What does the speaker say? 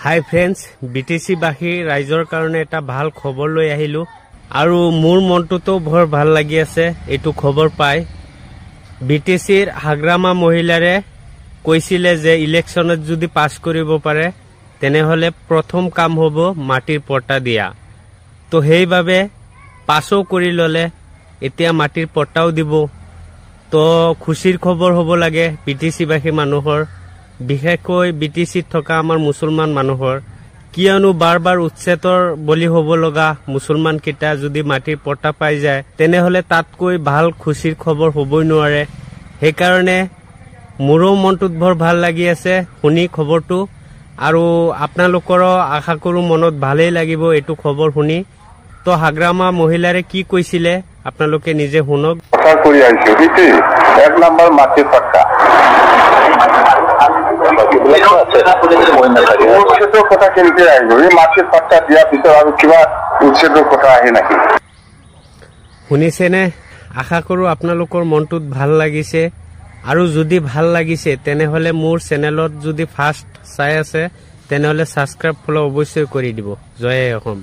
হাই friends, BTC বাসী ৰাইজৰ কাৰণে এটা ভাল খবৰ লৈ আহিলো আৰু মোৰ মনটোতো বৰ ভাল লাগি আছে এইটো খবৰ পাই। বিটিসিৰ হাগ্ৰামা মহিলাৰে কৈছিলে যে ইলেকশ্যনত যদি পাছ কৰিব পাৰে তেনেহলে প্ৰথম কাম হ'ব মাটিৰ পট্টা দিয়া। তো সেইভাবে পাছও কৰি ললে, এতিয়া মাটিৰ পট্টাও দিব। তো খুশিৰ খবৰ হ'ব লাগে বিটিসি বাসী মানুহৰ, বিশেষকৈ বিটিসিত থকা আমাৰ মুছলমান মানুহৰ, কিয়নো বাৰ বাৰ উচ্ছেদৰ বলি হ'ব লগা মুছলমান কেইটা যদি মাটিৰ পট্টা পাই যায় তেনেহলে তাতকৈ ভাল খুশিৰ খবৰ হ'বই নোৱাৰে। সেইকাৰণে মোৰো মনটোত বৰ ভাল লাগি আছে শুনি খবৰটো, আৰু আপোনালোকৰো আশা কৰো মনত ভালেই লাগিব এইটো খবৰ শুনি। তো হাগ্ৰামা মহিলাৰে কি কৈছিলে আপোনালোকে নিজে শুনক। কথা কৰি আহিছো বুঝছি, 1 নম্বৰ মাটিৰ পট্টা উচ্ছেদৰ কথা কেনেকৈ আহিব? এই মাটিৰ পট্টা দিয়াৰ পিছত আৰু কিবা উচ্ছেদৰ কথা আহে নেকি? শুনিছেনে? আশা কৰো আপোনালোকৰ মনটোত ভাল লাগিছে, আৰু যদি ভাল লাগিছে তেনেহলে মোৰ চেনেলত যদি ফাৰ্ষ্ট চাই আছে তেনেহলে সাবস্ক্ৰাইব ফলো অৱশ্যই কৰি দিব। জয় অসম।